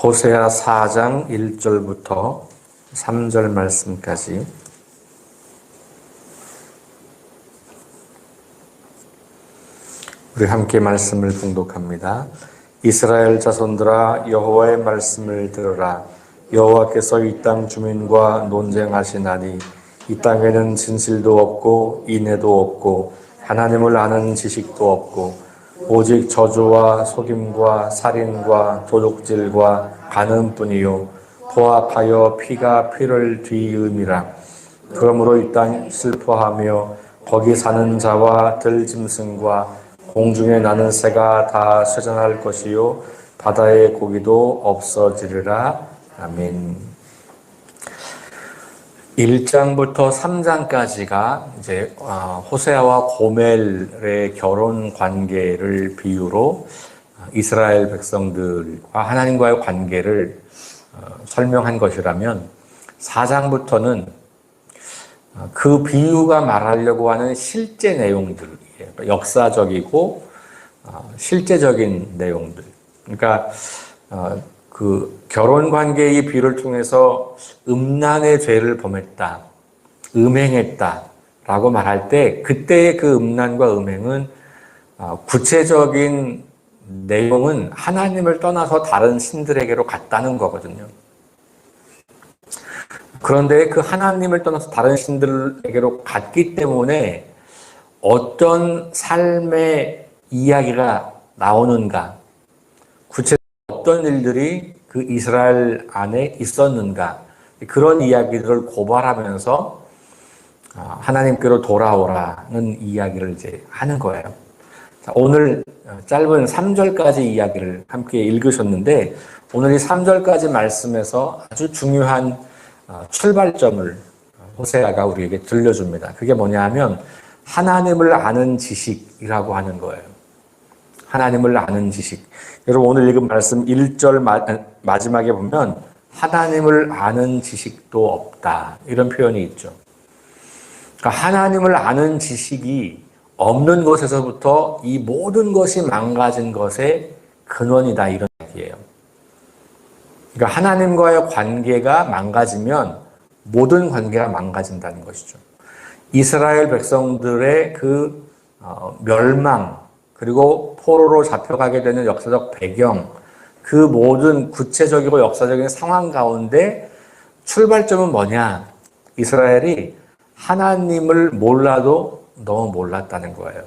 호세아 4장 1절부터 3절 말씀까지 우리 함께 말씀을 봉독합니다. 이스라엘 자손들아 여호와의 말씀을 들으라. 여호와께서 이 땅 주민과 논쟁하시나니 이 땅에는 진실도 없고 인애도 없고 하나님을 아는 지식도 없고 오직 저주와 속임과 살인과 도둑질과 간음뿐이요 포악하여 피가 피를 뒤음이라. 그러므로 이 땅 슬퍼하며 거기 사는 자와 들짐승과 공중에 나는 새가 다 쇠잔할 것이요 바다의 고기도 없어지리라. 아멘. 1장부터 3장까지가 이제 호세아와 고멜의 결혼 관계를 비유로 이스라엘 백성들과 하나님과의 관계를 설명한 것이라면 4장부터는 그 비유가 말하려고 하는 실제 내용들이에요. 역사적이고 실제적인 내용들. 그러니까 그 결혼 관계의 비유를 통해서 음란의 죄를 범했다, 음행했다라고 말할 때 그때의 그 음란과 음행은 구체적인 내용은 하나님을 떠나서 다른 신들에게로 갔다는 거거든요. 그런데 그 하나님을 떠나서 다른 신들에게로 갔기 때문에 어떤 삶의 이야기가 나오는가, 구체적으로 어떤 일들이 그 이스라엘 안에 있었는가, 그런 이야기들을 고발하면서 하나님께로 돌아오라는 이야기를 이제 하는 거예요. 자, 오늘 짧은 3절까지 이야기를 함께 읽으셨는데 오늘 이 3절까지 말씀에서 아주 중요한 출발점을 호세아가 우리에게 들려줍니다. 그게 뭐냐 하면 하나님을 아는 지식이라고 하는 거예요. 하나님을 아는 지식. 여러분 오늘 읽은 말씀 1절 마지막에 보면 하나님을 아는 지식도 없다. 이런 표현이 있죠. 그러니까 하나님을 아는 지식이 없는 것에서부터 이 모든 것이 망가진 것의 근원이다. 이런 얘기예요. 그러니까 하나님과의 관계가 망가지면 모든 관계가 망가진다는 것이죠. 이스라엘 백성들의 그 멸망 그리고 포로로 잡혀가게 되는 역사적 배경, 그 모든 구체적이고 역사적인 상황 가운데 출발점은 뭐냐? 이스라엘이 하나님을 몰라도 너무 몰랐다는 거예요.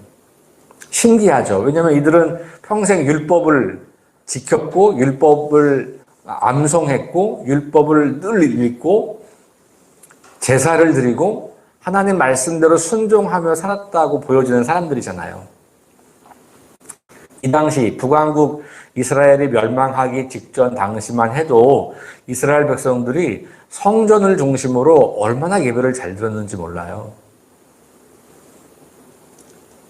신기하죠. 왜냐하면 이들은 평생 율법을 지켰고 율법을 암송했고 율법을 늘 읽고 제사를 드리고 하나님 말씀대로 순종하며 살았다고 보여지는 사람들이잖아요. 이 당시 북왕국 이스라엘이 멸망하기 직전 당시만 해도 이스라엘 백성들이 성전을 중심으로 얼마나 예배를 잘 드렸는지 몰라요.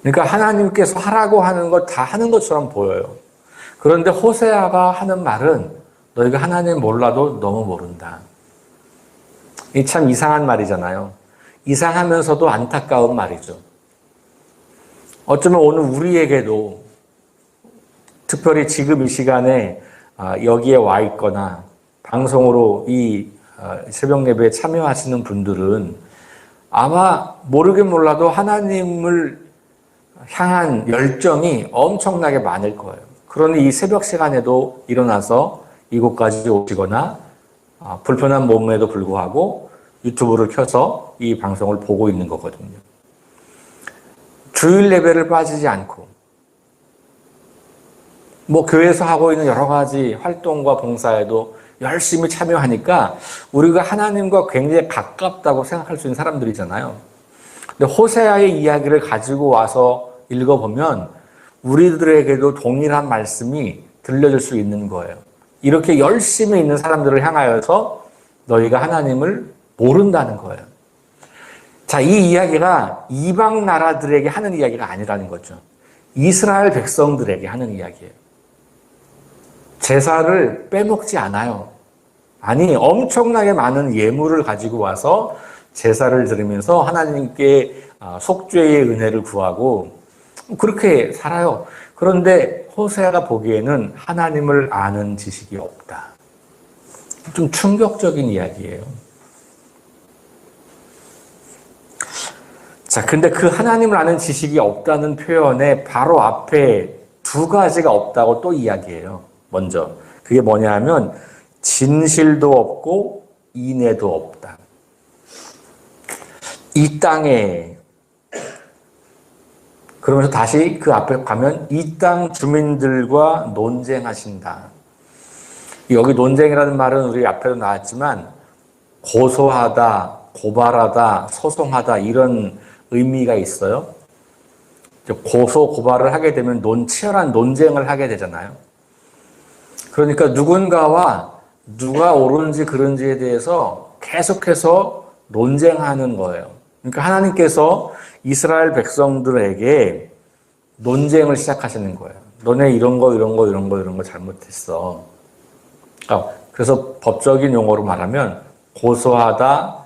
그러니까 하나님께서 하라고 하는 것 다 하는 것처럼 보여요. 그런데 호세아가 하는 말은 너희가 하나님 몰라도 너무 모른다. 이 참 이상한 말이잖아요. 이상하면서도 안타까운 말이죠. 어쩌면 오늘 우리에게도 특별히 지금 이 시간에 여기에 와 있거나 방송으로 이 새벽 예배에 참여하시는 분들은 아마 모르긴 몰라도 하나님을 향한 열정이 엄청나게 많을 거예요. 그러니 이 새벽 시간에도 일어나서 이곳까지 오시거나 불편한 몸에도 불구하고 유튜브를 켜서 이 방송을 보고 있는 거거든요. 주일 예배를 빠지지 않고 교회에서 하고 있는 여러 가지 활동과 봉사에도 열심히 참여하니까 우리가 하나님과 굉장히 가깝다고 생각할 수 있는 사람들이잖아요. 근데 호세아의 이야기를 가지고 와서 읽어보면 우리들에게도 동일한 말씀이 들려줄 수 있는 거예요. 이렇게 열심히 있는 사람들을 향하여서 너희가 하나님을 모른다는 거예요. 자, 이 이야기가 이방 나라들에게 하는 이야기가 아니라는 거죠. 이스라엘 백성들에게 하는 이야기예요. 제사를 빼먹지 않아요. 아니, 엄청나게 많은 예물을 가지고 와서 제사를 드리면서 하나님께 속죄의 은혜를 구하고 그렇게 살아요. 그런데 호세아가 보기에는 하나님을 아는 지식이 없다. 좀 충격적인 이야기예요. 자, 근데 그 하나님을 아는 지식이 없다는 표현에 바로 앞에 두 가지가 없다고 또 이야기해요. 먼저 그게 뭐냐 하면 진실도 없고 인애도 없다. 이 땅에, 그러면서 다시 그 앞에 가면 이 땅 주민들과 논쟁하신다. 여기 논쟁이라는 말은 우리 앞에도 나왔지만 고소하다, 고발하다, 소송하다 이런 의미가 있어요. 고소, 고발을 하게 되면 치열한 논쟁을 하게 되잖아요. 그러니까 누군가와 누가 옳은지 그른지에 대해서 계속해서 논쟁하는 거예요. 그러니까 하나님께서 이스라엘 백성들에게 논쟁을 시작하시는 거예요. 너네 이런 거 잘못했어. 그래서 법적인 용어로 말하면 고소하다,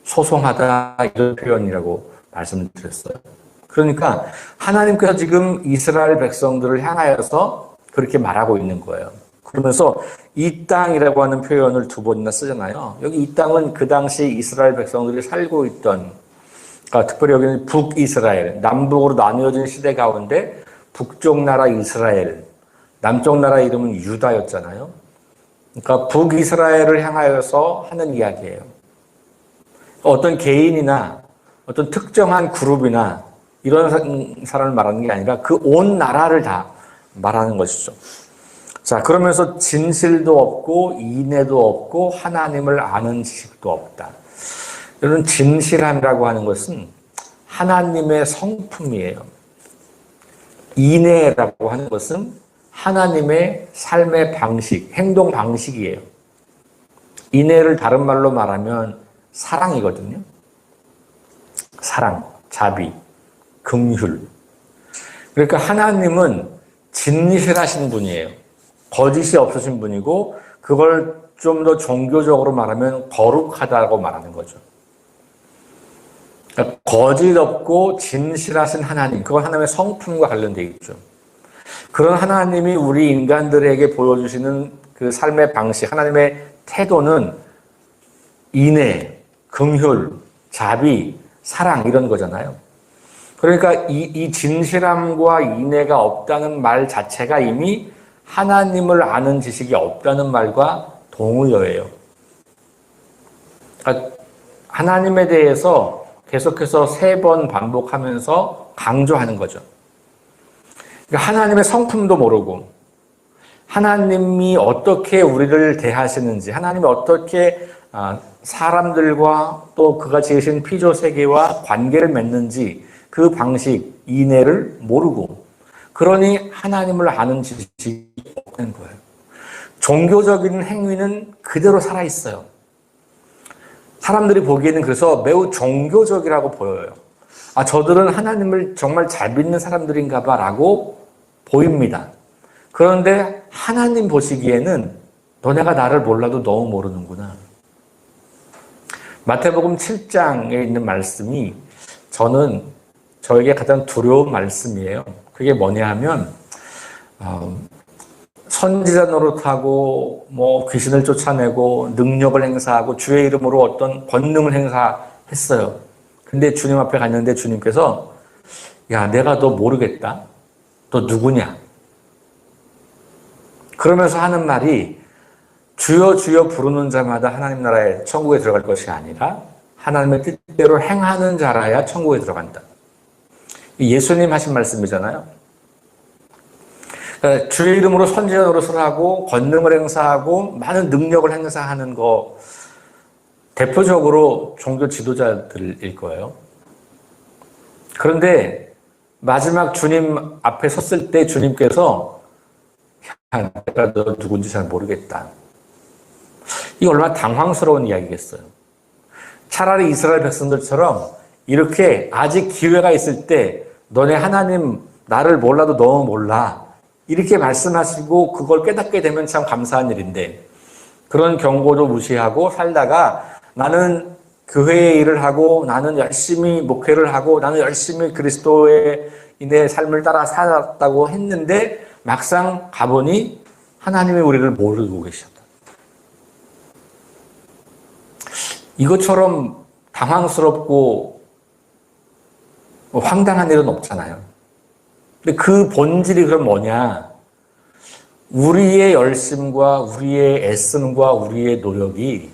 소송하다 이런 표현이라고 말씀을 드렸어요. 그러니까 하나님께서 지금 이스라엘 백성들을 향하여서 그렇게 말하고 있는 거예요. 그러면서 이 땅이라고 하는 표현을 두 번이나 쓰잖아요. 여기 이 땅은 그 당시 이스라엘 백성들이 살고 있던, 그러니까 특별히 여기는 북이스라엘, 남북으로 나누어진 시대 가운데 북쪽 나라 이스라엘, 남쪽 나라 이름은 유다였잖아요. 그러니까 북이스라엘을 향하여서 하는 이야기예요. 어떤 개인이나 어떤 특정한 그룹이나 이런 사람을 말하는 게 아니라 그 온 나라를 다 말하는 것이죠. 자, 그러면서 진실도 없고 인애도 없고 하나님을 아는 지식도 없다. 이런 진실함이라고 하는 것은 하나님의 성품이에요. 인애라고 하는 것은 하나님의 삶의 방식, 행동 방식이에요. 인애를 다른 말로 말하면 사랑이거든요. 사랑, 자비, 긍휼. 그러니까 하나님은 진실하신 분이에요. 거짓이 없으신 분이고 그걸 좀 더 종교적으로 말하면 거룩하다고 말하는 거죠. 그러니까 거짓 없고 진실하신 하나님, 그건 하나님의 성품과 관련되어 있죠. 그런 하나님이 우리 인간들에게 보여주시는 그 삶의 방식, 하나님의 태도는 인애, 긍휼, 자비, 사랑 이런 거잖아요. 그러니까 이 진실함과 인애가 없다는 말 자체가 이미 하나님을 아는 지식이 없다는 말과 동의어예요. 그러니까 하나님에 대해서 계속해서 3번 반복하면서 강조하는 거죠. 그러니까 하나님의 성품도 모르고 하나님이 어떻게 우리를 대하시는지, 하나님이 어떻게 사람들과 또 그가 지으신 피조 세계와 관계를 맺는지 그 방식, 인애를 모르고, 그러니 하나님을 아는 지식이 없는 거예요. 종교적인 행위는 그대로 살아있어요. 사람들이 보기에는 그래서 매우 종교적이라고 보여요. 저들은 하나님을 정말 잘 믿는 사람들인가 봐라고 보입니다. 그런데 하나님 보시기에는 너네가 나를 몰라도 너무 모르는구나. 마태복음 7장에 있는 말씀이 저에게 가장 두려운 말씀이에요. 그게 뭐냐 하면 선지자 노릇하고 귀신을 쫓아내고 능력을 행사하고 주의 이름으로 어떤 권능을 행사했어요. 근데 주님 앞에 갔는데 주님께서 야, 내가 너 모르겠다. 너 누구냐? 그러면서 하는 말이 주여 주여 부르는 자마다 하나님 나라에 천국에 들어갈 것이 아니라 하나님의 뜻대로 행하는 자라야 천국에 들어간다. 예수님 하신 말씀이잖아요. 그러니까 주의 이름으로 선지자 노릇을 하고 권능을 행사하고 많은 능력을 행사하는 거 대표적으로 종교 지도자들일 거예요. 그런데 마지막 주님 앞에 섰을 때 주님께서 야, 내가 너 누군지 잘 모르겠다. 이게 얼마나 당황스러운 이야기겠어요. 차라리 이스라엘 백성들처럼 이렇게 아직 기회가 있을 때 너네 하나님 나를 몰라도 너무 몰라. 이렇게 말씀하시고 그걸 깨닫게 되면 참 감사한 일인데 그런 경고도 무시하고 살다가 나는 교회의 일을 하고 나는 열심히 목회를 하고 나는 열심히 그리스도인의 삶을 따라 살았다고 했는데 막상 가보니 하나님이 우리를 모르고 계셨다. 이것처럼 당황스럽고 황당한 일은 없잖아요. 근데 그 본질이 그럼 뭐냐? 우리의 열심과 우리의 애씀과 우리의 노력이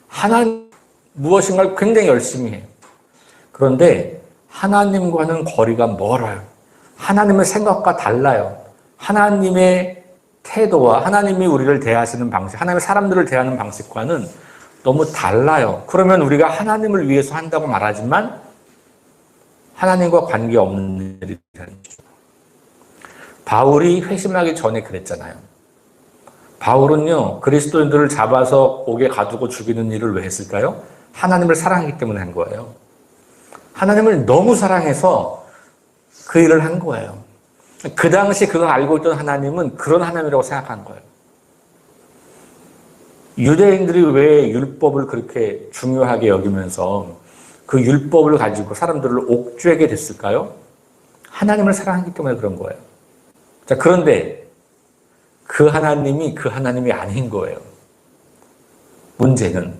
하나님 무엇인가를 굉장히 열심히 해요. 그런데 하나님과는 거리가 멀어요. 하나님의 생각과 달라요. 하나님의 태도와 하나님이 우리를 대하시는 방식, 하나님의 사람들을 대하는 방식과는 너무 달라요. 그러면 우리가 하나님을 위해서 한다고 말하지만 하나님과 관계없는 일이 되는 거죠. 바울이 회심하기 전에 그랬잖아요. 바울은요, 그리스도인들을 잡아서 옥에 가두고 죽이는 일을 왜 했을까요? 하나님을 사랑하기 때문에 한 거예요. 하나님을 너무 사랑해서 그 일을 한 거예요. 그 당시 그가 알고 있던 하나님은 그런 하나님이라고 생각한 거예요. 유대인들이 왜 율법을 그렇게 중요하게 여기면서 그 율법을 가지고 사람들을 옥죄게 됐을까요? 하나님을 사랑하기 때문에 그런 거예요. 자, 그런데 그 하나님이 아닌 거예요. 문제는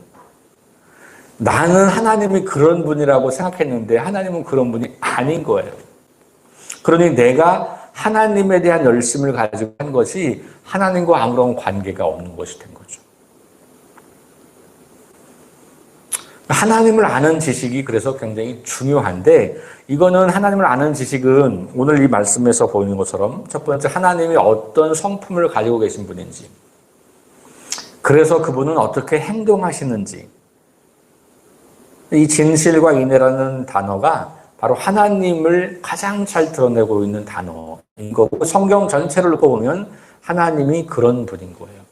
나는 하나님이 그런 분이라고 생각했는데 하나님은 그런 분이 아닌 거예요. 그러니 내가 하나님에 대한 열심을 가지고 한 것이 하나님과 아무런 관계가 없는 것이 된 거죠. 하나님을 아는 지식이 그래서 굉장히 중요한데, 이거는 하나님을 아는 지식은 오늘 이 말씀에서 보이는 것처럼 첫 번째, 하나님이 어떤 성품을 가지고 계신 분인지, 그래서 그분은 어떻게 행동하시는지, 이 진실과 인애라는 단어가 바로 하나님을 가장 잘 드러내고 있는 단어인 거고, 성경 전체를 놓고 보면 하나님이 그런 분인 거예요.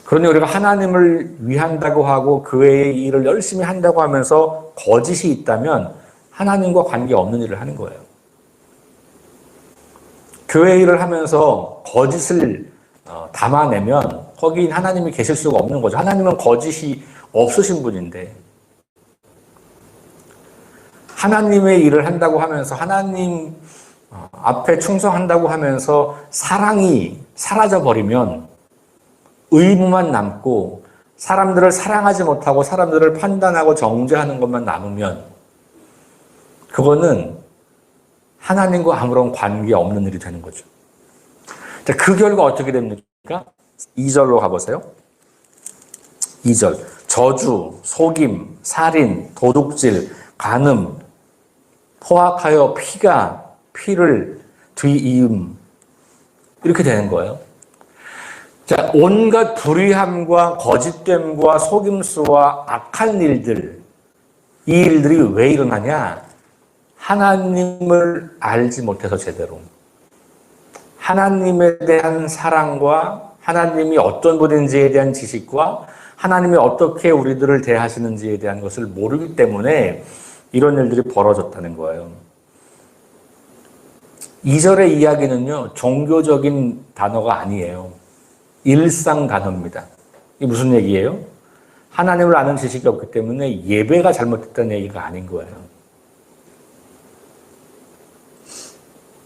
그러니 우리가 하나님을 위한다고 하고 그 외의 일을 열심히 한다고 하면서 거짓이 있다면 하나님과 관계없는 일을 하는 거예요. 교회 일을 하면서 거짓을 담아내면 거긴 하나님이 계실 수가 없는 거죠. 하나님은 거짓이 없으신 분인데, 하나님의 일을 한다고 하면서 하나님 앞에 충성한다고 하면서 사랑이 사라져버리면 의무만 남고 사람들을 사랑하지 못하고 사람들을 판단하고 정죄하는 것만 남으면 그거는 하나님과 아무런 관계없는 일이 되는 거죠. 자, 그 결과 어떻게 됩니까? 2절로 가보세요. 2절. 저주, 속임, 살인, 도둑질, 간음, 포악하여 피를 뒤이음, 이렇게 되는 거예요. 자, 온갖 불의함과 거짓됨과 속임수와 악한 일들, 이 일들이 왜 일어나냐? 하나님을 알지 못해서 제대로. 하나님에 대한 사랑과 하나님이 어떤 분인지에 대한 지식과 하나님이 어떻게 우리들을 대하시는지에 대한 것을 모르기 때문에 이런 일들이 벌어졌다는 거예요. 2절의 이야기는요, 종교적인 단어가 아니에요. 일상 단어입니다. 이게 무슨 얘기예요? 하나님을 아는 지식이 없기 때문에 예배가 잘못됐다는 얘기가 아닌 거예요.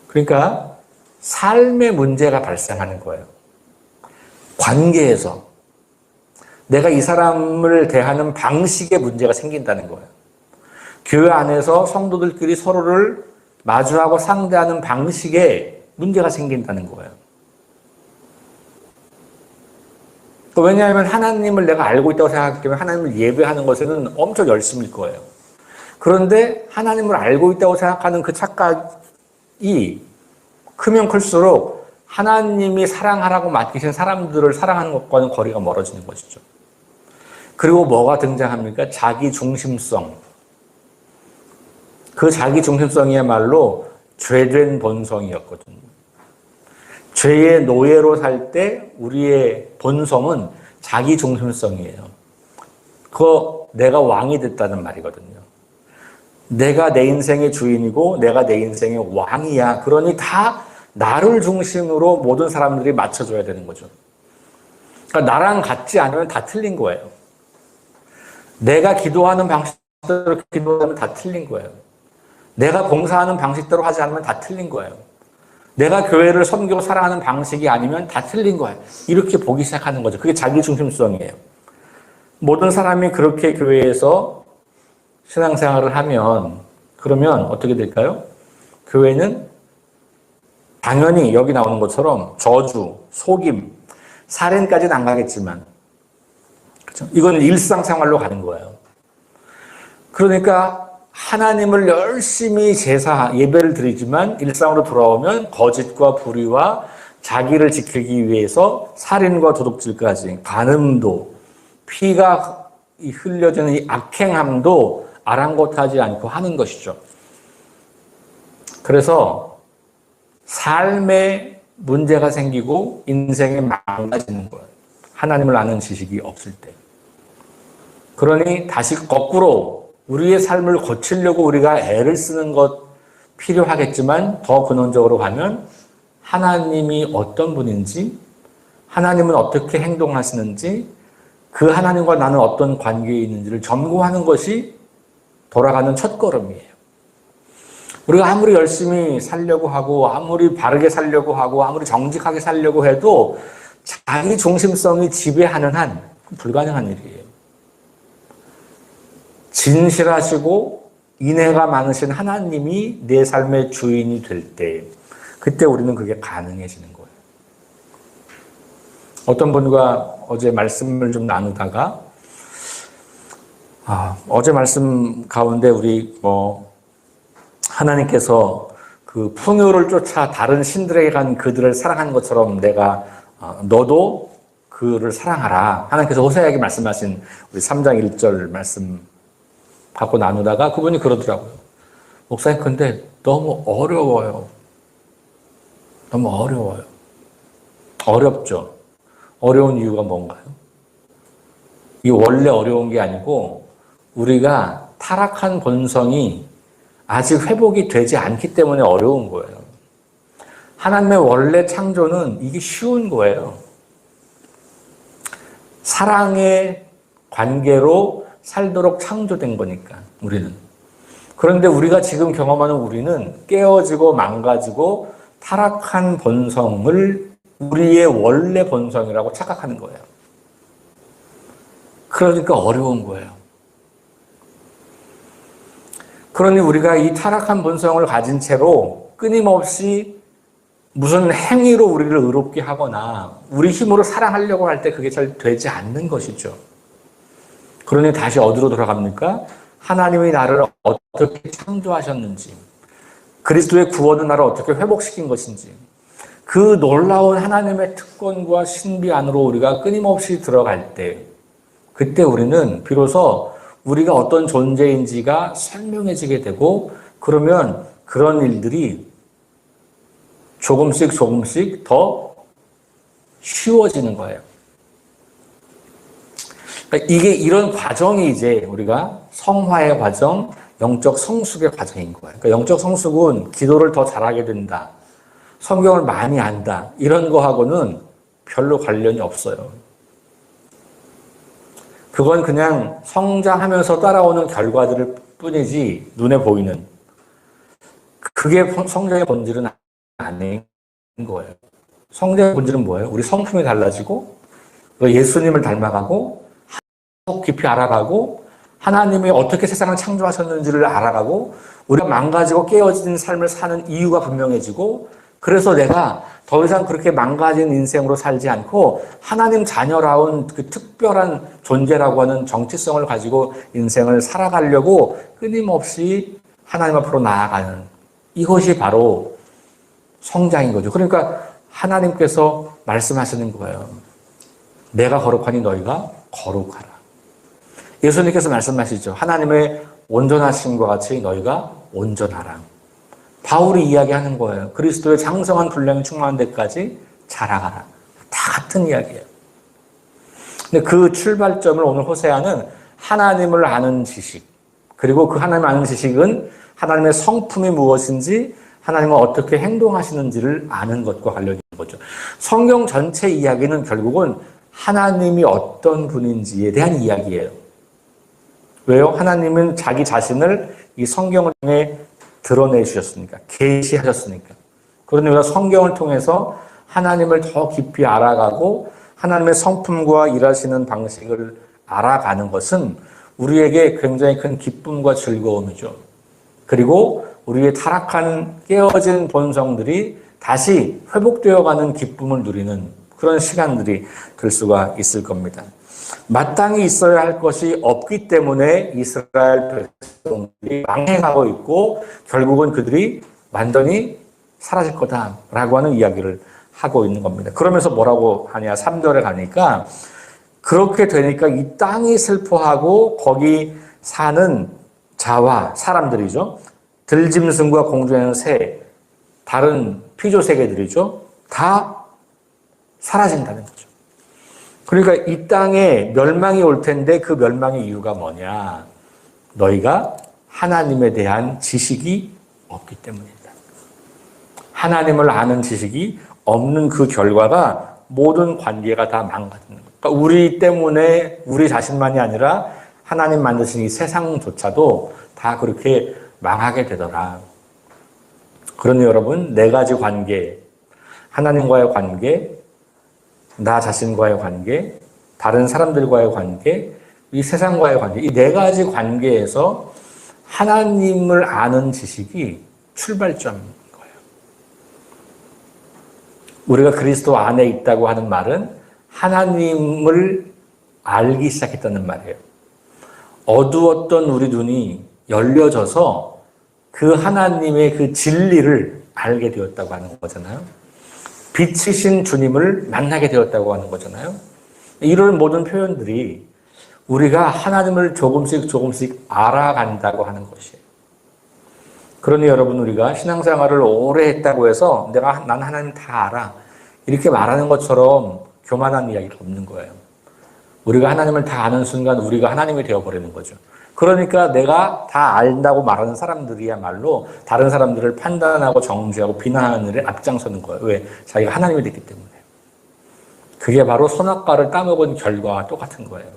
그러니까 삶의 문제가 발생하는 거예요. 관계에서 내가 이 사람을 대하는 방식에 문제가 생긴다는 거예요. 교회 안에서 성도들끼리 서로를 마주하고 상대하는 방식에 문제가 생긴다는 거예요. 왜냐하면 하나님을 내가 알고 있다고 생각하기 때문에 하나님을 예배하는 것에는 엄청 열심일 거예요. 그런데 하나님을 알고 있다고 생각하는 그 착각이 크면 클수록 하나님이 사랑하라고 맡기신 사람들을 사랑하는 것과는 거리가 멀어지는 것이죠. 그리고 뭐가 등장합니까? 자기중심성. 그 자기중심성이야말로 죄된 본성이었거든요. 죄의 노예로 살 때 우리의 본성은 자기중심성이에요. 그거 내가 왕이 됐다는 말이거든요. 내가 내 인생의 주인이고 내가 내 인생의 왕이야. 그러니 다 나를 중심으로 모든 사람들이 맞춰줘야 되는 거죠. 그러니까 나랑 같지 않으면 다 틀린 거예요. 내가 기도하는 방식대로 기도하면 다 틀린 거예요. 내가 봉사하는 방식대로 하지 않으면 다 틀린 거예요. 내가 교회를 섬기고 사랑하는 방식이 아니면 다 틀린 거예요. 이렇게 보기 시작하는 거죠. 그게 자기중심성이에요. 모든 사람이 그렇게 교회에서 신앙생활을 하면 그러면 어떻게 될까요? 교회는 당연히 여기 나오는 것처럼 저주, 속임, 살인까지는 안 가겠지만 그렇죠? 이건 일상생활로 가는 거예요. 그러니까 하나님을 열심히 예배를 드리지만 일상으로 돌아오면 거짓과 불의와 자기를 지키기 위해서 살인과 도둑질까지 간음도 피가 흘려지는 이 악행함도 아랑곳하지 않고 하는 것이죠. 그래서 삶에 문제가 생기고 인생이 망가지는 거예요. 하나님을 아는 지식이 없을 때. 그러니 다시 거꾸로 우리의 삶을 고치려고 우리가 애를 쓰는 것 필요하겠지만 더 근원적으로 가면 하나님이 어떤 분인지, 하나님은 어떻게 행동하시는지, 그 하나님과 나는 어떤 관계에 있는지를 점검하는 것이 돌아가는 첫걸음이에요. 우리가 아무리 열심히 살려고 하고 아무리 바르게 살려고 하고 아무리 정직하게 살려고 해도 자기 중심성이 지배하는 한 불가능한 일이에요. 진실하시고 인애가 많으신 하나님이 내 삶의 주인이 될 때 그때 우리는 그게 가능해지는 거예요. 어떤 분과 어제 말씀을 좀 나누다가 어제 말씀 가운데 우리 하나님께서 그 풍요를 쫓아 다른 신들에게 간 그들을 사랑하는 것처럼 내가 너도 그를 사랑하라. 하나님께서 호세아에게 말씀하신 우리 3장 1절 말씀 갖고 나누다가 그분이 그러더라고요. 목사님 근데 너무 어려워요. 너무 어려워요. 어렵죠. 어려운 이유가 뭔가요? 이 원래 어려운 게 아니고 우리가 타락한 본성이 아직 회복이 되지 않기 때문에 어려운 거예요. 하나님의 원래 창조는 이게 쉬운 거예요. 사랑의 관계로 살도록 창조된 거니까 우리는. 그런데 우리가 지금 경험하는 우리는 깨어지고 망가지고 타락한 본성을 우리의 원래 본성이라고 착각하는 거예요. 그러니까 어려운 거예요. 그러니 우리가 이 타락한 본성을 가진 채로 끊임없이 무슨 행위로 우리를 의롭게 하거나 우리 힘으로 사랑하려고 할 때 그게 잘 되지 않는 것이죠. 그러니 다시 어디로 돌아갑니까? 하나님이 나를 어떻게 창조하셨는지, 그리스도의 구원은 나를 어떻게 회복시킨 것인지, 그 놀라운 하나님의 특권과 신비 안으로 우리가 끊임없이 들어갈 때, 그때 우리는 비로소 우리가 어떤 존재인지가 선명해지게 되고, 그러면 그런 일들이 조금씩 더 쉬워지는 거예요. 이게 이런 과정이 이제 우리가 성화의 과정, 영적 성숙의 과정인 거예요. 그러니까 영적 성숙은 기도를 더 잘하게 된다, 성경을 많이 안다, 이런 거하고는 별로 관련이 없어요. 그건 그냥 성장하면서 따라오는 결과들일 뿐이지 눈에 보이는 그게 성장의 본질은 아닌 거예요. 성장의 본질은 뭐예요? 우리 성품이 달라지고 예수님을 닮아가고 깊이 알아가고 하나님이 어떻게 세상을 창조하셨는지를 알아가고 우리가 망가지고 깨어진 삶을 사는 이유가 분명해지고 그래서 내가 더 이상 그렇게 망가진 인생으로 살지 않고 하나님 자녀라운 그 특별한 존재라고 하는 정체성을 가지고 인생을 살아가려고 끊임없이 하나님 앞으로 나아가는 이것이 바로 성장인 거죠. 그러니까 하나님께서 말씀하시는 거예요. 내가 거룩하니 너희가 거룩하라. 예수님께서 말씀하시죠. 하나님의 온전하심과 같이 너희가 온전하라. 바울이 이야기하는 거예요. 그리스도의 장성한 분량이 충만한 데까지 자라가라. 다 같은 이야기예요. 근데 그 출발점을 오늘 호세아는 하나님을 아는 지식, 그리고 그 하나님을 아는 지식은 하나님의 성품이 무엇인지, 하나님은 어떻게 행동하시는지를 아는 것과 관련이 있는 거죠. 성경 전체 이야기는 결국은 하나님이 어떤 분인지에 대한 이야기예요. 왜요? 하나님은 자기 자신을 이 성경을 통해 드러내주셨으니까, 계시하셨으니까. 그러니 우리가 성경을 통해서 하나님을 더 깊이 알아가고 하나님의 성품과 일하시는 방식을 알아가는 것은 우리에게 굉장히 큰 기쁨과 즐거움이죠. 그리고 우리의 타락한 깨어진 본성들이 다시 회복되어가는 기쁨을 누리는 그런 시간들이 될 수가 있을 겁니다. 마땅히 있어야 할 것이 없기 때문에 이스라엘 백성들이 망해가고 있고 결국은 그들이 완전히 사라질 거다라고 하는 이야기를 하고 있는 겁니다. 그러면서 뭐라고 하냐, 3절에 가니까 그렇게 되니까 이 땅이 슬퍼하고 거기 사는 자와 사람들이죠. 들짐승과 공중에는 새, 다른 피조세계들이죠. 다 사라진다는 거죠. 그러니까 이 땅에 멸망이 올 텐데 그 멸망의 이유가 뭐냐? 너희가 하나님에 대한 지식이 없기 때문이다. 하나님을 아는 지식이 없는 그 결과가 모든 관계가 다 망가지는 거예요. 그러니까 우리 때문에 우리 자신만이 아니라 하나님 만드신 이 세상조차도 다 그렇게 망하게 되더라. 그러니 여러분, 네 가지 관계, 하나님과의 관계, 나 자신과의 관계, 다른 사람들과의 관계, 이 세상과의 관계, 이 네 가지 관계에서 하나님을 아는 지식이 출발점인 거예요. 우리가 그리스도 안에 있다고 하는 말은 하나님을 알기 시작했다는 말이에요. 어두웠던 우리 눈이 열려져서 그 하나님의 그 진리를 알게 되었다고 하는 거잖아요. 빛이신 주님을 만나게 되었다고 하는 거잖아요. 이런 모든 표현들이 우리가 하나님을 조금씩 알아간다고 하는 것이에요. 그러니 여러분, 우리가 신앙생활을 오래 했다고 해서 난 하나님 다 알아, 이렇게 말하는 것처럼 교만한 이야기가 없는 거예요. 우리가 하나님을 다 아는 순간 우리가 하나님이 되어버리는 거죠. 그러니까 내가 다 안다고 말하는 사람들이야말로 다른 사람들을 판단하고 정죄하고 비난하는 일에 앞장서는 거예요. 왜? 자기가 하나님이 됐기 때문에. 그게 바로 선악과를 따먹은 결과와 똑같은 거예요.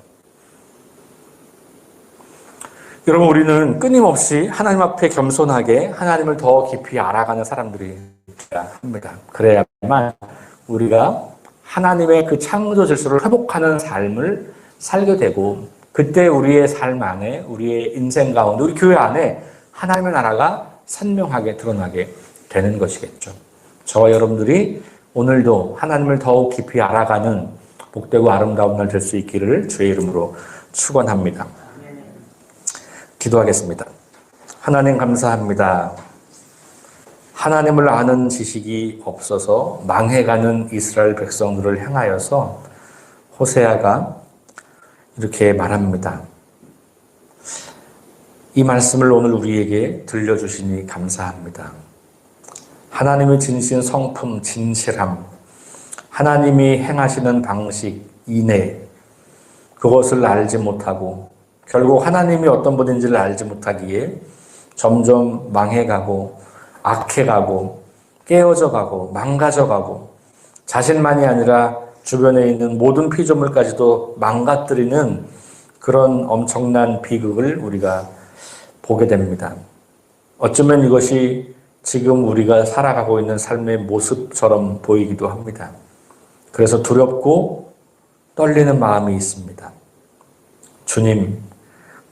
여러분, 우리는 끊임없이 하나님 앞에 겸손하게 하나님을 더 깊이 알아가는 사람들이 합니다. 그래야만 우리가 하나님의 그 창조 질서를 회복하는 삶을 살게 되고, 그때 우리의 삶 안에, 우리의 인생 가운데, 우리 교회 안에 하나님의 나라가 선명하게 드러나게 되는 것이겠죠. 저와 여러분들이 오늘도 하나님을 더욱 깊이 알아가는 복되고 아름다운 날 될 수 있기를 주의 이름으로 축원합니다. 기도하겠습니다. 하나님 감사합니다. 하나님을 아는 지식이 없어서 망해가는 이스라엘 백성들을 향하여서 호세아가 이렇게 말합니다. 이 말씀을 오늘 우리에게 들려주시니 감사합니다. 하나님의 진신 성품, 진실함, 하나님이 행하시는 방식, 인애, 그것을 알지 못하고 결국 하나님이 어떤 분인지를 알지 못하기에 점점 망해가고 악해가고 깨어져가고 망가져가고 자신만이 아니라 주변에 있는 모든 피조물까지도 망가뜨리는 그런 엄청난 비극을 우리가 보게 됩니다. 어쩌면 이것이 지금 우리가 살아가고 있는 삶의 모습처럼 보이기도 합니다. 그래서 두렵고 떨리는 마음이 있습니다. 주님,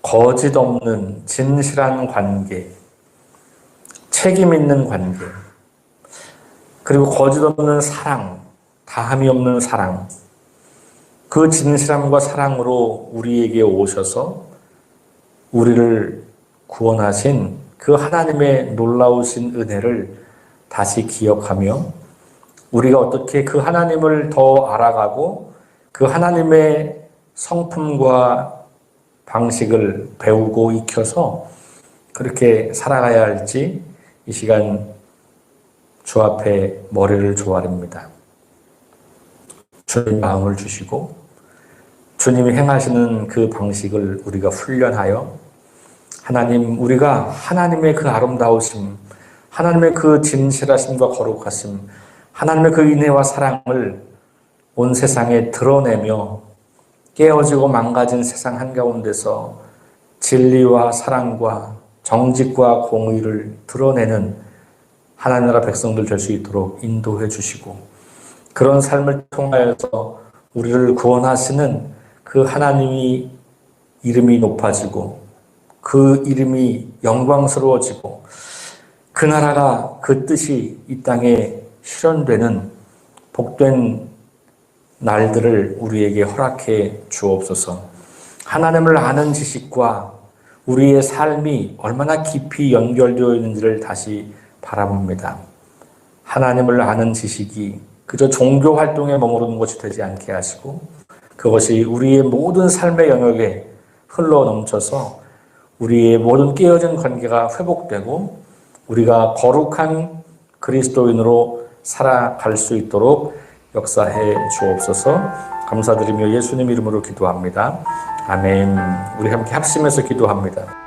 거짓 없는 진실한 관계, 책임 있는 관계, 그리고 거짓 없는 사랑, 다함이 없는 사랑, 그 진실함과 사랑으로 우리에게 오셔서 우리를 구원하신 그 하나님의 놀라우신 은혜를 다시 기억하며 우리가 어떻게 그 하나님을 더 알아가고 그 하나님의 성품과 방식을 배우고 익혀서 그렇게 살아가야 할지 이 시간 주 앞에 머리를 조아립니다. 주님 마음을 주시고 주님이 행하시는 그 방식을 우리가 훈련하여 하나님, 우리가 하나님의 그 아름다우심, 하나님의 그 진실하심과 거룩하심, 하나님의 그 인애와 사랑을 온 세상에 드러내며 깨어지고 망가진 세상 한가운데서 진리와 사랑과 정직과 공의를 드러내는 하나님 나라 백성들 될 수 있도록 인도해 주시고 그런 삶을 통하여서 우리를 구원하시는 그 그 하나님이 이름이 높아지고 그 이름이 영광스러워지고 그 나라가 그 뜻이 이 땅에 실현되는 복된 날들을 우리에게 허락해 주옵소서. 하나님을 아는 지식과 우리의 삶이 얼마나 깊이 연결되어 있는지를 다시 바라봅니다. 하나님을 아는 지식이 그저 종교 활동에 머무르는 것이 되지 않게 하시고 그것이 우리의 모든 삶의 영역에 흘러 넘쳐서 우리의 모든 깨어진 관계가 회복되고 우리가 거룩한 그리스도인으로 살아갈 수 있도록 역사해 주옵소서. 감사드리며 예수님 이름으로 기도합니다. 아멘. 우리 함께 합심해서 기도합니다.